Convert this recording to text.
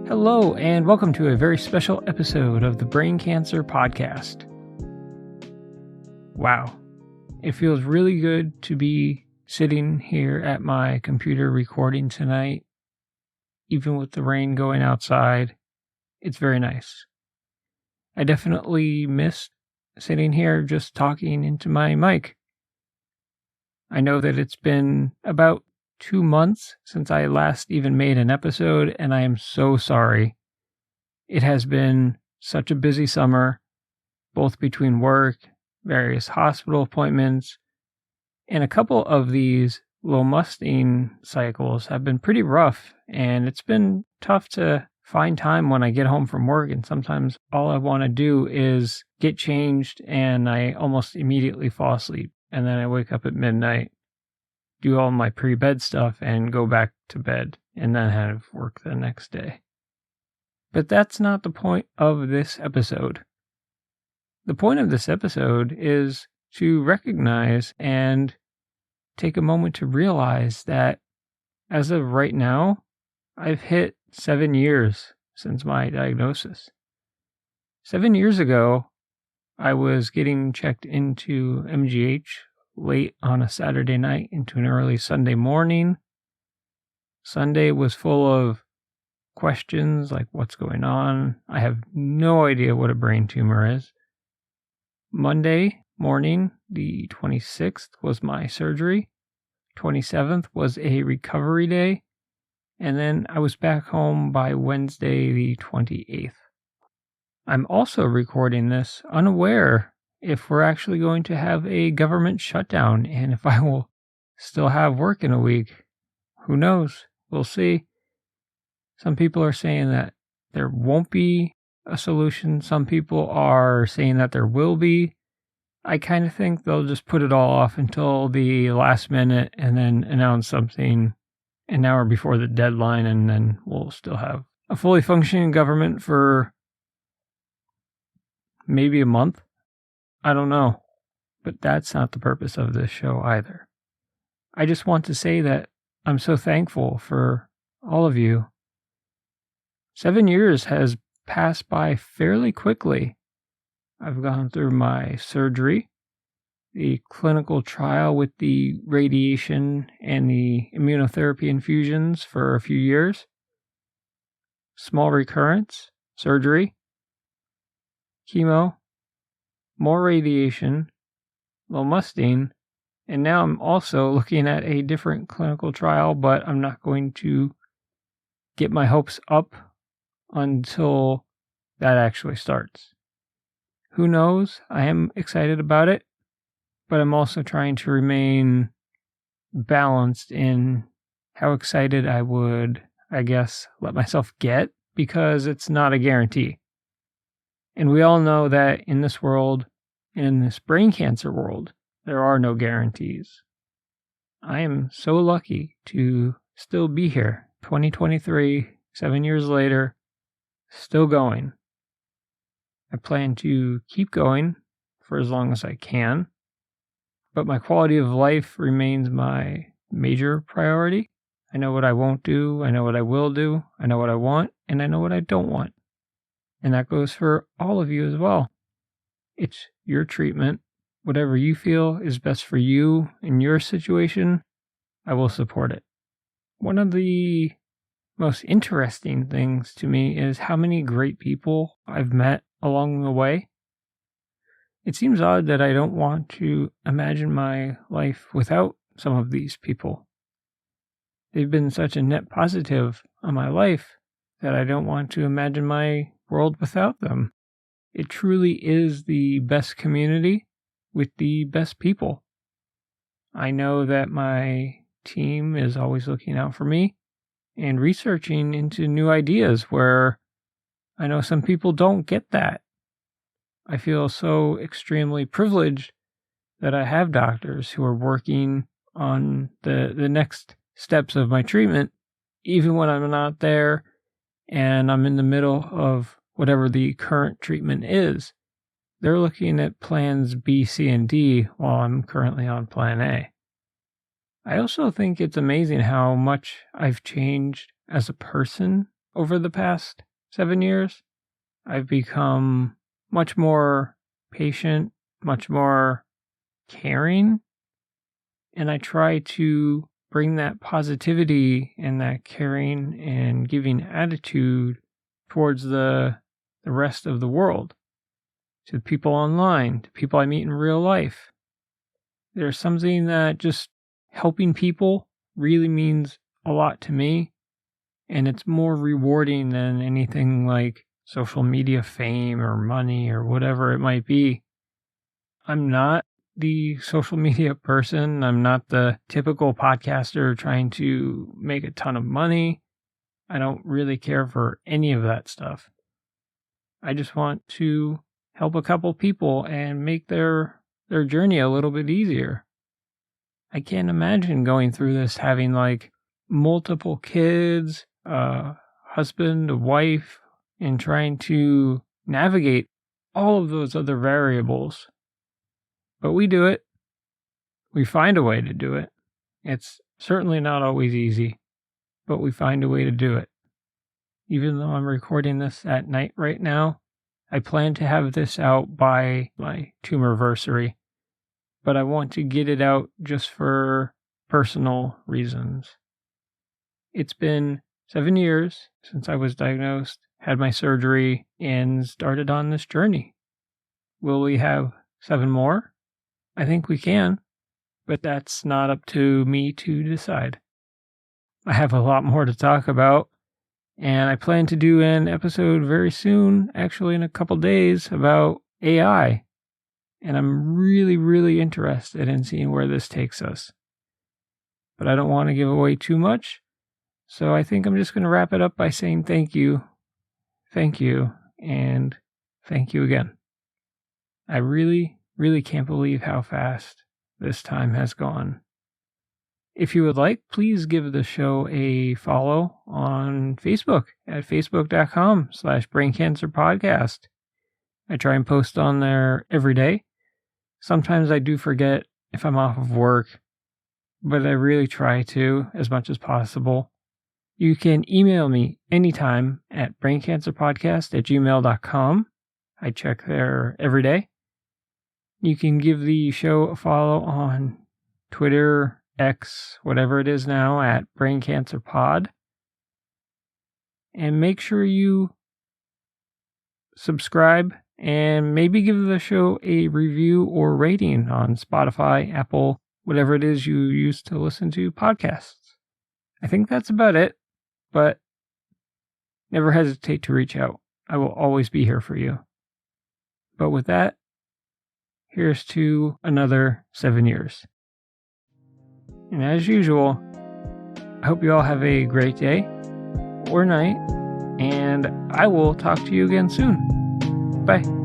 Hello, and welcome to a very special episode of the Brain Cancer Podcast. Wow, it feels really good to be sitting here at my computer recording tonight, even with the rain going outside. It's very nice. I definitely missed sitting here just talking into my mic. I know that it's been about 2 months since I last even made an episode, and I am so sorry. It has been such a busy summer, both between work, various hospital appointments, and a couple of these low-musting cycles have been pretty rough, and it's been tough to find time when I get home from work, and sometimes all I want to do is get changed, and I almost immediately fall asleep, and then I wake up at midnight, do all my pre-bed stuff, and go back to bed, and then have work the next day. But that's not the point of this episode. The point of this episode is to recognize and take a moment to realize that as of right now, I've hit 7 years since my diagnosis. 7 years ago, I was getting checked into MGH late on a Saturday night into an early Sunday morning. Sunday was full of questions like what's going on. I have no idea what a brain tumor is. Monday morning, the 26th, was my surgery. 27th was a recovery day. And then I was back home by Wednesday, the 28th. I'm also recording this unaware if we're actually going to have a government shutdown and if I will still have work in a week. Who knows? We'll see. Some people are saying that there won't be a solution. Some people are saying that there will be. I kind of think they'll just put it all off until the last minute and then announce something an hour before the deadline, and then we'll still have a fully functioning government for maybe a month. I don't know, but that's not the purpose of this show either. I just want to say that I'm so thankful for all of you. 7 years has passed by fairly quickly. I've gone through my surgery, the clinical trial with the radiation and the immunotherapy infusions for a few years, small recurrence, surgery, chemo, more radiation, low-musting, and now I'm also looking at a different clinical trial, but I'm not going to get my hopes up until that actually starts. Who knows? I am excited about it, but I'm also trying to remain balanced in how excited I would, let myself get, because it's not a guarantee. And we all know that in this world, in this brain cancer world, there are no guarantees. I am so lucky to still be here, 2023, 7 years later, still going. I plan to keep going for as long as I can, but my quality of life remains my major priority. I know what I won't do, I know what I will do, I know what I want, and I know what I don't want. And that goes for all of you as well. It's your treatment. Whatever you feel is best for you in your situation, I will support it. One of the most interesting things to me is how many great people I've met along the way. It seems odd that I don't want to imagine my life without some of these people. They've been such a net positive on my life that I don't want to imagine my world without them. It truly is the best community with the best people. I know that my team is always looking out for me and researching into new ideas where I know some people don't get that. I feel so extremely privileged that I have doctors who are working on the next steps of my treatment, even when I'm not there and I'm in the middle of whatever the current treatment is. They're looking at plans B, C, and D while I'm currently on plan A. I also think it's amazing how much I've changed as a person over the past 7 years. I've become much more patient, much more caring, and I try to bring that positivity and that caring and giving attitude towards the rest of the world, to the people online, to people I meet in real life. There's something that just helping people really means a lot to me, and it's more rewarding than anything like social media fame or money or whatever it might be. I'm not the social media person. I'm not the typical podcaster trying to make a ton of money. I don't really care for any of that stuff. I just want to help a couple people and make their journey a little bit easier. I can't imagine going through this having like multiple kids, a husband, a wife, and trying to navigate all of those other variables. But we do it. We find a way to do it. It's certainly not always easy, but we find a way to do it. Even though I'm recording this at night right now, I plan to have this out by my tumorversary, but I want to get it out just for personal reasons. It's been 7 years since I was diagnosed, had my surgery, and started on this journey. Will we have 7 more? I think we can, but that's not up to me to decide. I have a lot more to talk about, and I plan to do an episode very soon, actually in a couple days, about AI. And I'm really, really interested in seeing where this takes us. But I don't want to give away too much, so I think I'm just going to wrap it up by saying thank you, and thank you again. I really, really can't believe how fast this time has gone. If you would like, please give the show a follow on Facebook at facebook.com/braincancerpodcast. I try and post on there every day. Sometimes I do forget if I'm off of work, but I really try to as much as possible. You can email me anytime at braincancerpodcast@gmail.com. I check there every day. You can give the show a follow on Twitter, X, whatever it is now, at braincancerpod. And make sure you subscribe and maybe give the show a review or rating on Spotify, Apple, whatever it is you use to listen to podcasts. I think that's about it, but never hesitate to reach out. I will always be here for you. But with that, here's to another 7 years. And as usual, I hope you all have a great day or night, and I will talk to you again soon. Bye.